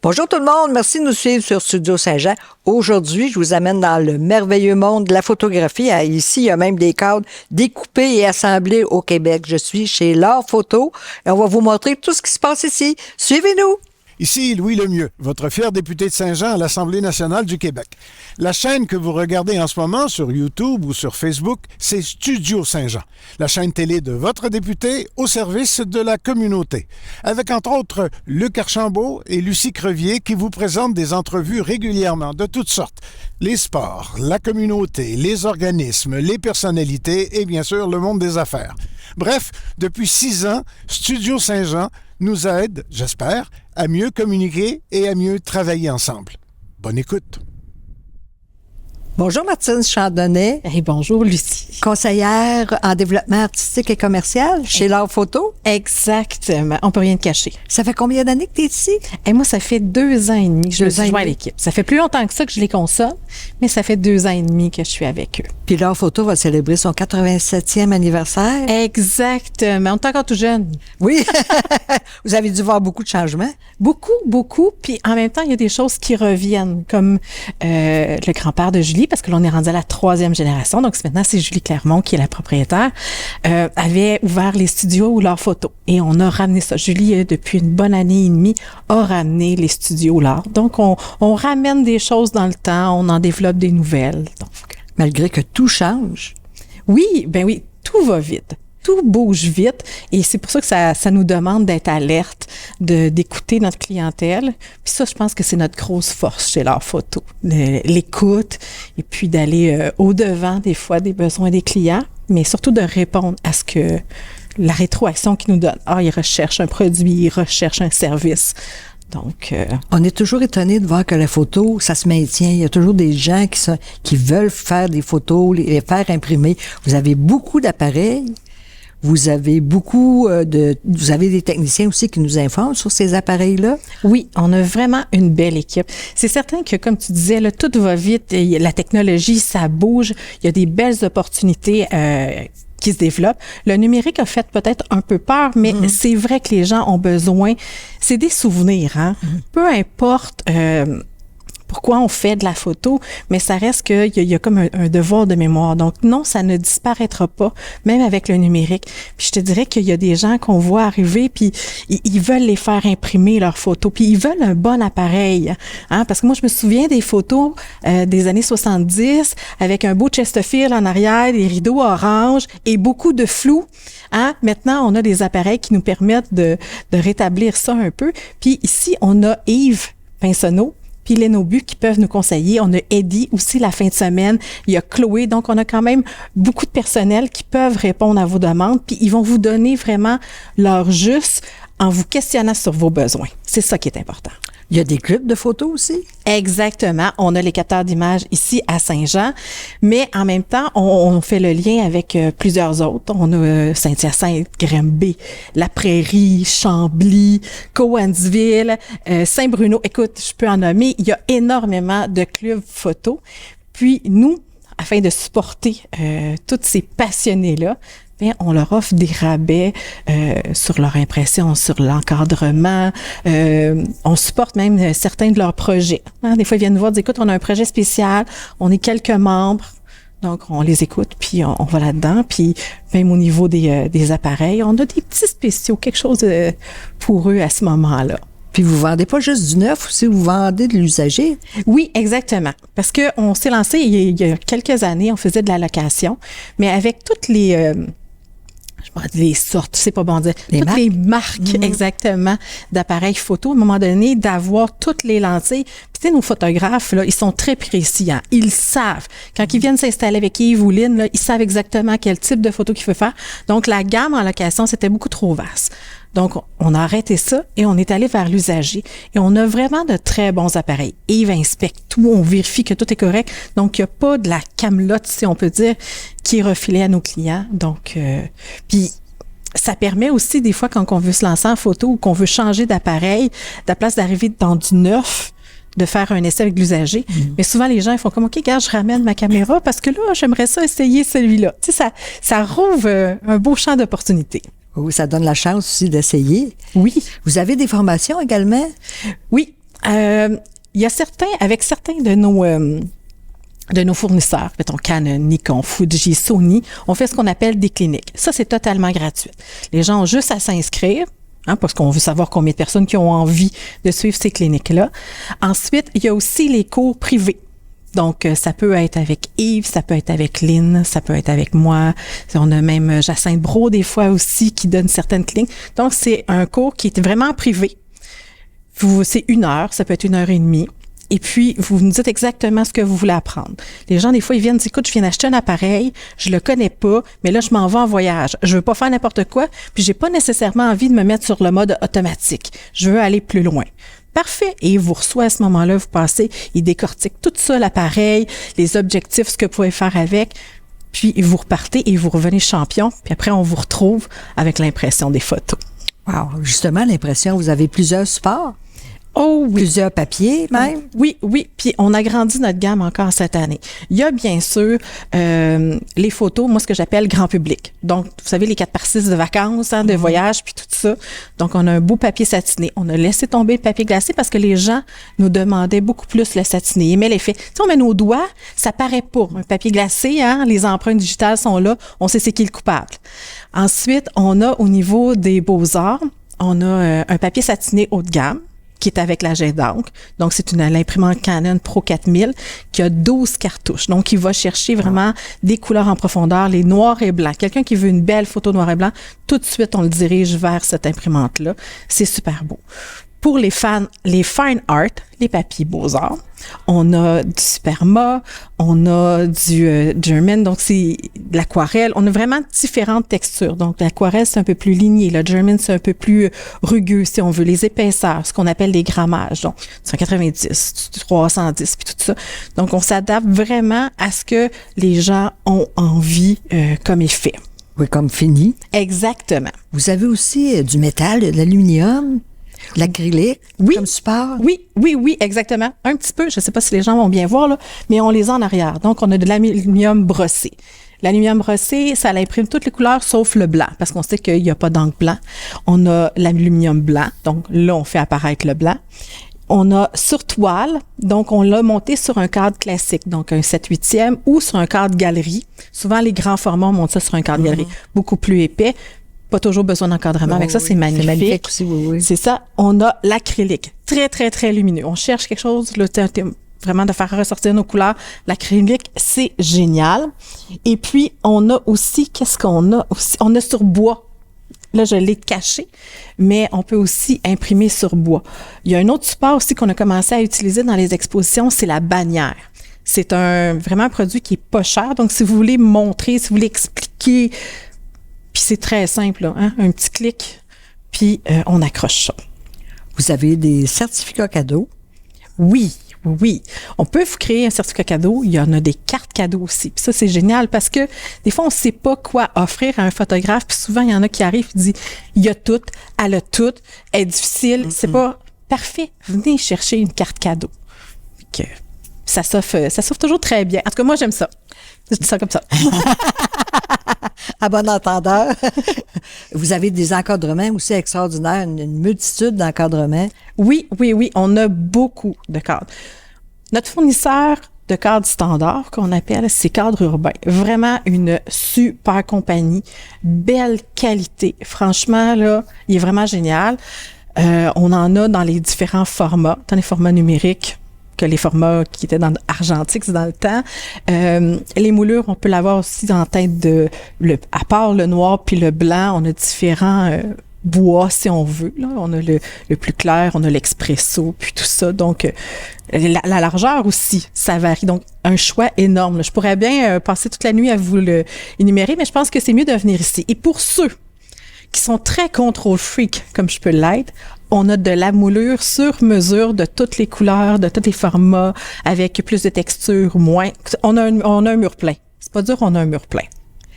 Bonjour tout le monde, merci de nous suivre sur Studio Saint-Jean. Aujourd'hui, je vous amène dans le merveilleux monde de la photographie. Ici, il y a même des cadres découpés et assemblés au Québec. Je suis chez L'Art Photo et on va vous montrer tout ce qui se passe ici. Suivez-nous! Ici Louis Lemieux, votre fier député de Saint-Jean à l'Assemblée nationale du Québec. La chaîne que vous regardez en ce moment sur YouTube ou sur Facebook, c'est Studio Saint-Jean, la chaîne télé de votre député au service de la communauté. Avec entre autres Luc Archambault et Lucie Crevier qui vous présentent des entrevues régulièrement de toutes sortes. Les sports, la communauté, les organismes, les personnalités et bien sûr le monde des affaires. Bref, depuis 6 ans, Studio Saint-Jean nous aide, j'espère, à mieux communiquer et à mieux travailler ensemble. Bonne écoute. Bonjour Martine Chandonnet. Et bonjour Lucie. Conseillère en développement artistique et commercial chez L'Art Photo. Exactement. On peut rien te cacher. Ça fait combien d'années que tu es ici? Et moi, ça fait 2 ans et demi que je me suis joint à demi. l'équipe. Ça fait plus longtemps que ça que je les consomme, mais ça fait 2 ans et demi que je suis avec eux. Puis L'Art Photo va célébrer son 87e anniversaire. Exactement. On est encore tout jeune. Oui. Vous avez dû voir beaucoup de changements. Beaucoup, beaucoup. Puis en même temps, il y a des choses qui reviennent, comme le grand-père de Julie, parce que l'on est rendu à la 3e génération. Donc maintenant, c'est Julie Clermont qui est la propriétaire, avait ouvert les studios ou L'Art Photo. Et on a ramené ça. Julie, depuis une bonne année et demie, a ramené les studios L'Art. Donc, on ramène des choses dans le temps, on en développe des nouvelles. Donc, Malgré que tout change. oui, ben oui, tout va vite. Tout bouge vite et c'est pour ça que ça nous demande d'être alerte, d'écouter notre clientèle. Puis ça, je pense que c'est notre grosse force chez L'Art Photo, l'écoute et puis d'aller au-devant des fois des besoins des clients, mais surtout de répondre à ce que la rétroaction qu'ils nous donnent. Ah, ils recherchent un produit, ils recherchent un service. Donc, on est toujours étonné de voir que la photo, ça se maintient. Il y a toujours des gens qui veulent faire des photos, les faire imprimer. Vous avez beaucoup d'appareils. Vous avez vous avez des techniciens aussi qui nous informent sur ces appareils-là? Oui, on a vraiment une belle équipe. C'est certain que, comme tu disais, là, tout va vite. Et la technologie, ça bouge. Il y a des belles opportunités qui se développent. Le numérique a fait peut-être un peu peur, mais c'est vrai que les gens ont besoin. C'est des souvenirs, hein. Peu importe pourquoi on fait de la photo, mais ça reste qu'il y a comme un devoir de mémoire. Donc non, ça ne disparaîtra pas, même avec le numérique. Puis je te dirais qu'il y a des gens qu'on voit arriver, puis ils veulent les faire imprimer leurs photos, puis ils veulent un bon appareil. Hein? Parce que moi, je me souviens des photos des années 70, avec un beau Chesterfield en arrière, des rideaux orange et beaucoup de flou. Hein? Maintenant, on a des appareils qui nous permettent de rétablir ça un peu. Puis ici, on a Yves Pinsonneau, puis Lénobu qui peuvent nous conseiller. On a Eddie aussi la fin de semaine. Il y a Chloé. Donc, on a quand même beaucoup de personnel qui peuvent répondre à vos demandes. Puis, ils vont vous donner vraiment leur juste en vous questionnant sur vos besoins. C'est ça qui est important. Il y a des clubs de photos aussi? Exactement. On a les capteurs d'images ici à Saint-Jean, mais en même temps, on fait le lien avec plusieurs autres. On a Saint-Hyacinthe, Granby, La Prairie, Chambly, Cowansville, Saint-Bruno. Écoute, je peux en nommer. Il y a énormément de clubs photos. Puis nous, afin de supporter tous ces passionnés-là, bien, on leur offre des rabais sur leur impression, sur l'encadrement. On supporte même certains de leurs projets. Hein, des fois, ils viennent nous voir, dire, écoute, on a un projet spécial, on est quelques membres, donc on les écoute, puis on va là-dedans. Puis même au niveau des appareils, on a des petits spéciaux, quelque chose pour eux à ce moment-là. Puis vous vendez pas juste du neuf, aussi vous vendez de l'usager? Oui, exactement. Parce que on s'est lancé il y a quelques années, on faisait de la location, mais avec toutes les les sortes, c'est pas bon dire, les marques exactement d'appareils photo, à un moment donné, d'avoir toutes les lentilles. Puis tu sais, nos photographes, là, ils sont très précis, hein. Ils savent. Quand ils viennent s'installer avec Yves ou Lynn, là, ils savent exactement quel type de photo qu'il faut faire. Donc, la gamme en location, c'était beaucoup trop vaste. Donc, on a arrêté ça et on est allé vers l'usager. Et on a vraiment de très bons appareils. Yves inspecte tout, on vérifie que tout est correct. Donc, il n'y a pas de la camelote, si on peut dire, qui est refilée à nos clients. Donc, puis ça permet aussi, des fois, quand on veut se lancer en photo ou qu'on veut changer d'appareil, de la place d'arriver dans du neuf, de faire un essai avec l'usager. Mais souvent, les gens, ils font comme, OK, regarde, je ramène ma caméra parce que là, j'aimerais ça essayer celui-là. Tu sais, ça rouvre un beau champ d'opportunités. Oui, ça donne la chance aussi d'essayer. Oui. Vous avez des formations également? Oui. Il y a avec certains de nos fournisseurs, mettons Canon, Nikon, Fuji, Sony, on fait ce qu'on appelle des cliniques. Ça, c'est totalement gratuit. Les gens ont juste à s'inscrire, parce qu'on veut savoir combien de personnes qui ont envie de suivre ces cliniques-là. Ensuite, il y a aussi les cours privés. Donc, ça peut être avec Yves, ça peut être avec Lynn, ça peut être avec moi. On a même Jacinthe Brault, des fois aussi, qui donne certaines cliniques. Donc, c'est un cours qui est vraiment privé. C'est 1 heure, ça peut être 1h30. Et puis, vous nous dites exactement ce que vous voulez apprendre. Les gens, des fois, ils viennent dire, écoute, je viens d'acheter un appareil, je le connais pas, mais là, je m'en vais en voyage. Je veux pas faire n'importe quoi, puis j'ai pas nécessairement envie de me mettre sur le mode automatique. Je veux aller plus loin. Parfait. Et il vous reçoit à ce moment-là, vous passez, il décortique tout ça, l'appareil, les objectifs, ce que vous pouvez faire avec, puis vous repartez et vous revenez champion, puis après, on vous retrouve avec l'impression des photos. Wow. Justement, l'impression, vous avez plusieurs supports. Oh oui. Plusieurs papiers, même. Oui. Puis on a grandi notre gamme encore cette année. Il y a bien sûr les photos, moi ce que j'appelle grand public. Donc, vous savez, les 4x6 de vacances, de voyage, puis tout ça. Donc, on a un beau papier satiné. On a laissé tomber le papier glacé parce que les gens nous demandaient beaucoup plus le satiné. Ils aimaient l'effet. Tu sais, on met nos doigts, ça paraît pas. Un papier glacé, les empreintes digitales sont là. On sait c'est qui le coupable. Ensuite, on a au niveau des beaux-arts, on a un papier satiné haut de gamme, qui est avec l'agent d'encre. Donc, c'est l'imprimante Canon Pro 4000 qui a 12 cartouches. Donc, il va chercher vraiment des couleurs en profondeur, les noirs et blancs. Quelqu'un qui veut une belle photo noir et blanc, tout de suite, on le dirige vers cette imprimante-là. C'est super beau. Pour les fans, les fine art, les papiers beaux-arts, on a du Superma, on a du German, donc c'est de l'aquarelle. On a vraiment différentes textures. Donc, l'aquarelle, c'est un peu plus ligné. Le German, c'est un peu plus rugueux, si on veut. Les épaisseurs, ce qu'on appelle des grammages. Donc, 190, 310, puis tout ça. Donc, on s'adapte vraiment à ce que les gens ont envie comme effet. Oui, comme fini. Exactement. Vous avez aussi du métal, de l'aluminium, de l'acrylique, comme support? Oui, exactement. Un petit peu, je ne sais pas si les gens vont bien voir, là, mais on les a en arrière. Donc, on a de l'aluminium brossé. L'aluminium brossé, ça l'imprime toutes les couleurs sauf le blanc, parce qu'on sait qu'il n'y a pas d'encre blanc. On a l'aluminium blanc, donc là, on fait apparaître le blanc. On a sur toile, donc on l'a monté sur un cadre classique, donc un 7/8e ou sur un cadre galerie. Souvent, les grands formats, on monte ça sur un cadre galerie beaucoup plus épais. Pas toujours besoin d'encadrement. Avec ça, c'est magnifique. C'est magnifique aussi, oui. C'est ça. On a l'acrylique. Très, très, très lumineux. On cherche quelque chose, là, vraiment de faire ressortir nos couleurs. L'acrylique, c'est génial. Et puis, on a aussi, qu'est-ce qu'on a aussi? On a sur bois. Là, je l'ai caché, mais on peut aussi imprimer sur bois. Il y a un autre support aussi qu'on a commencé à utiliser dans les expositions, c'est la bannière. C'est vraiment un produit qui est pas cher. Donc, si vous voulez montrer, si vous voulez expliquer, puis c'est très simple, là, un petit clic, puis on accroche ça. Vous avez des certificats cadeaux? Oui. On peut vous créer un certificat cadeau. Il y en a des cartes cadeaux aussi. Puis ça, c'est génial parce que des fois, on ne sait pas quoi offrir à un photographe. Puis souvent, il y en a qui arrivent et disent, il y a tout, elle a tout, elle est difficile. C'est pas parfait. Venez chercher une carte cadeau. Puis que ça s'offre toujours très bien. En tout cas, moi, j'aime ça. Je dis ça comme ça. À bon entendeur. Vous avez des encadrements aussi extraordinaires, une multitude d'encadrements. Oui. On a beaucoup de cadres. Notre fournisseur de cadres standard, qu'on appelle, c'est Cadre Urbain. Vraiment une super compagnie. Belle qualité. Franchement, là, il est vraiment génial. On en a dans les différents formats, dans les formats numériques, que les formats qui étaient dans argentix dans le temps. Les moulures, on peut l'avoir aussi dans la teinte à part le noir puis le blanc, on a différents bois si on veut. Là. On a le plus clair, on a l'expresso, puis tout ça. Donc, la largeur aussi, ça varie. Donc, un choix énorme. Là. Je pourrais bien passer toute la nuit à vous le énumérer, mais je pense que c'est mieux de venir ici. Et pour ceux qui sont très contrôle freak, comme je peux l'être, on a de la moulure sur mesure de toutes les couleurs, de tous les formats, avec plus de texture, moins. On a un mur plein. C'est pas dur, on a un mur plein.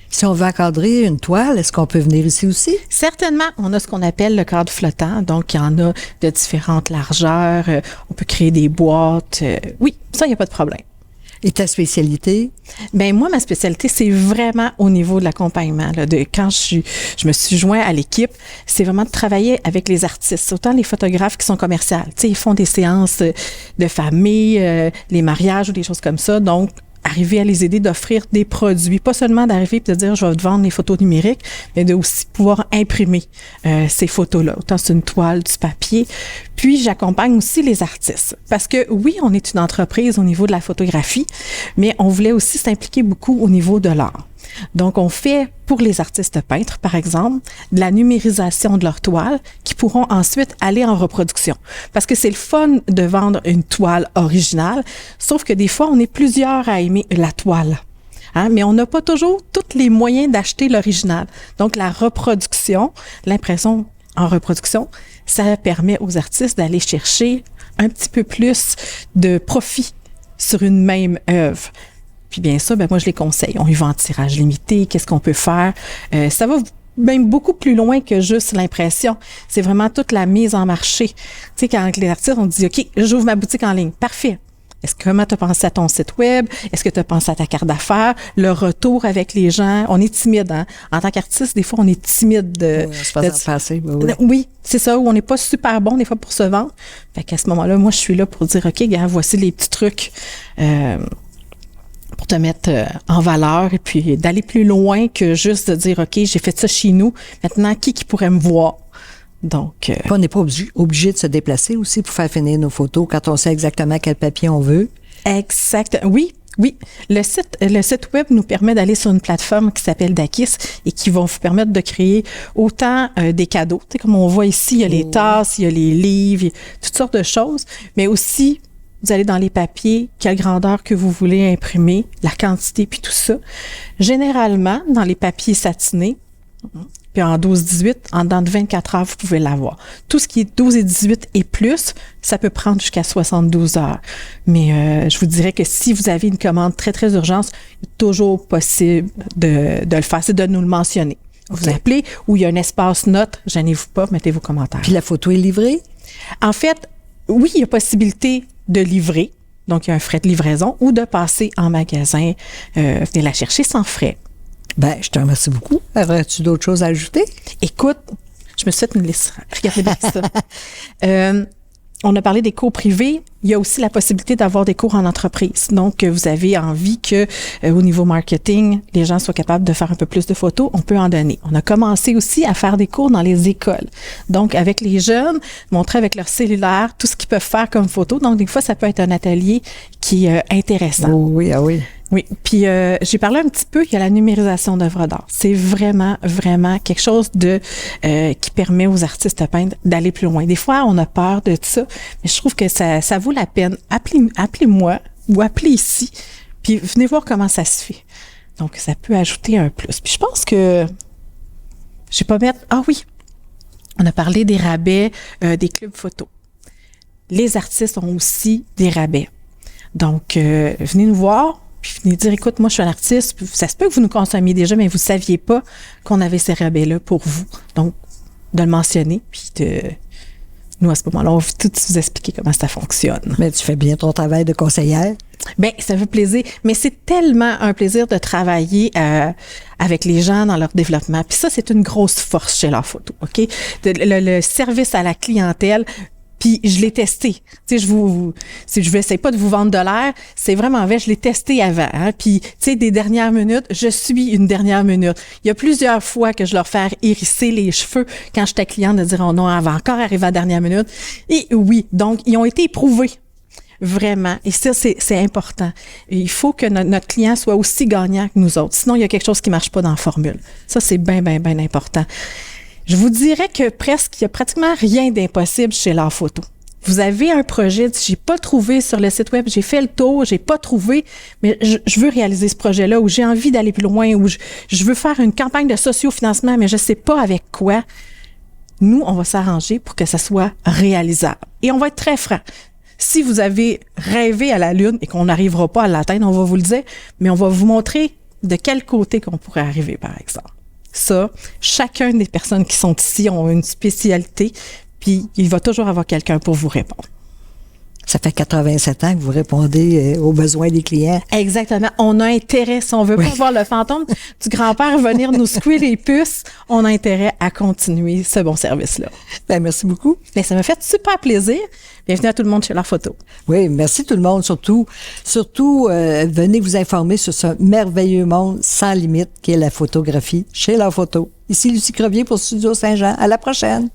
Si on veut encadrer une toile, est-ce qu'on peut venir ici aussi? Certainement. On a ce qu'on appelle le cadre flottant. Donc, il y en a de différentes largeurs. On peut créer des boîtes. Oui, ça, il n'y a pas de problème. Et ta spécialité? Ben moi, ma spécialité, c'est vraiment au niveau de l'accompagnement. Là, quand je me suis joint à l'équipe, c'est vraiment de travailler avec les artistes, autant les photographes qui sont commerciaux. Tu sais, ils font des séances de famille, les mariages ou des choses comme ça. Donc, arriver à les aider d'offrir des produits, pas seulement d'arriver et de dire je vais te vendre les photos numériques, mais de aussi pouvoir imprimer ces photos-là, autant sur une toile, du papier. Puis j'accompagne aussi les artistes parce que oui, on est une entreprise au niveau de la photographie, mais on voulait aussi s'impliquer beaucoup au niveau de l'art. Donc, on fait pour les artistes peintres, par exemple, de la numérisation de leurs toiles qui pourront ensuite aller en reproduction. Parce que c'est le fun de vendre une toile originale, sauf que des fois, on est plusieurs à aimer la toile. Hein? Mais on n'a pas toujours tous les moyens d'acheter l'original. Donc, la reproduction, l'impression en reproduction, ça permet aux artistes d'aller chercher un petit peu plus de profit sur une même œuvre. Puis bien ça, ben moi, je les conseille. On y va en tirage limité. Qu'est-ce qu'on peut faire? Ça va même beaucoup plus loin que juste l'impression. C'est vraiment toute la mise en marché. Tu sais, quand les artistes, on dit, OK, j'ouvre ma boutique en ligne. Parfait. Comment tu as pensé à ton site web? Est-ce que tu as pensé à ta carte d'affaires? Le retour avec les gens? On est timide, hein? En tant qu'artiste, des fois, on est timide oui, c'est ça, où on n'est pas super bon, des fois, pour se vendre. Fait qu'à ce moment-là, moi, je suis là pour dire, OK, gars, voici les petits trucs, pour te mettre en valeur et puis d'aller plus loin que juste de dire, OK, j'ai fait ça chez nous. Maintenant, qui pourrait me voir? Donc, on n'est pas obligé de se déplacer aussi pour faire finir nos photos quand on sait exactement quel papier on veut. Exact. Oui. Le site web nous permet d'aller sur une plateforme qui s'appelle Dakis et qui va vous permettre de créer autant des cadeaux. Tu sais, comme on voit ici, il y a les tasses, il y a les livres, il y a toutes sortes de choses, mais aussi vous allez dans les papiers, quelle grandeur que vous voulez imprimer, la quantité, puis tout ça. Généralement, dans les papiers satinés, puis en 12-18, en dedans de 24 heures, vous pouvez l'avoir. Tout ce qui est 12 et 18 et plus, ça peut prendre jusqu'à 72 heures. Mais je vous dirais que si vous avez une commande très, très urgente, il est toujours possible de le faire, c'est de nous le mentionner. Vous appelez ou il y a un espace note, gênez-vous pas, mettez vos commentaires. Puis la photo est livrée? En fait, oui, il y a possibilité de livrer, donc il y a un frais de livraison, ou de passer en magasin, venir la chercher sans frais. Ben, je te remercie beaucoup. Aurais-tu d'autres choses à ajouter? Écoute, je me suis fait une liste. Regardez bien ça. On a parlé des cours privés. Il y a aussi la possibilité d'avoir des cours en entreprise. Donc, vous avez envie que, au niveau marketing, les gens soient capables de faire un peu plus de photos. On peut en donner. On a commencé aussi à faire des cours dans les écoles. Donc, avec les jeunes, montrer avec leur cellulaire tout ce qu'ils peuvent faire comme photo. Donc, des fois, ça peut être un atelier qui est intéressant. Oh, oui, ah oui. Oui, puis j'ai parlé un petit peu, il y a la numérisation d'œuvres d'art. C'est vraiment, vraiment quelque chose de qui permet aux artistes peintres d'aller plus loin. Des fois, on a peur de ça, mais je trouve que ça vaut la peine. Appelez-moi ou appelez ici, puis venez voir comment ça se fait. Donc, ça peut ajouter un plus. Puis je pense que je vais pas mettre... Ah oui, on a parlé des rabais des clubs photo. Les artistes ont aussi des rabais. Donc, venez nous voir. Puis venez dire, écoute, moi, je suis un artiste, ça se peut que vous nous consommiez déjà, mais vous ne saviez pas qu'on avait ces rabais-là pour vous. Donc, de le mentionner, puis nous, à ce moment-là, on va tout vous expliquer comment ça fonctionne. Mais tu fais bien ton travail de conseillère. Bien, ça fait plaisir. Mais c'est tellement un plaisir de travailler avec les gens dans leur développement. Puis ça, c'est une grosse force chez L'Art Photo, OK? Le service à la clientèle. Puis je l'ai testé. Tu sais, je vais essayer pas de vous vendre de l'air, c'est vraiment vrai, je l'ai testé avant. Hein? Puis tu sais, des dernières minutes, je suis une dernière minute. Il y a plusieurs fois que je leur fais hérisser les cheveux quand j'étais cliente de dire oh non, elle va encore arriver à la dernière minute. Et oui, donc ils ont été éprouvés. Vraiment. Et ça, c'est important. Et il faut que notre client soit aussi gagnant que nous autres. Sinon, il y a quelque chose qui marche pas dans la formule. Ça, c'est bien, bien, bien important. Je vous dirais que il y a pratiquement rien d'impossible chez L'Art Photo. Vous avez un projet, j'ai pas trouvé sur le site web, j'ai fait le tour, j'ai pas trouvé, mais je veux réaliser ce projet-là, ou j'ai envie d'aller plus loin, ou je veux faire une campagne de sociofinancement, mais je sais pas avec quoi. Nous, on va s'arranger pour que ça soit réalisable. Et on va être très franc. Si vous avez rêvé à la Lune et qu'on n'arrivera pas à l'atteindre, on va vous le dire, mais on va vous montrer de quel côté qu'on pourrait arriver, par exemple. Ça, chacun des personnes qui sont ici ont une spécialité, puis il va toujours avoir quelqu'un pour vous répondre. Ça fait 87 ans que vous répondez aux besoins des clients. Exactement. On a intérêt, si on veut pas voir le fantôme du grand-père venir nous secouer les puces, on a intérêt à continuer ce bon service-là. Ben, merci beaucoup. Bien, ça m'a fait super plaisir. Bienvenue à tout le monde chez L'Art Photo. Oui, merci tout le monde, surtout, venez vous informer sur ce merveilleux monde sans limite qu'est la photographie chez L'Art Photo. Ici Lucie Crevier pour Studio Saint-Jean. À la prochaine.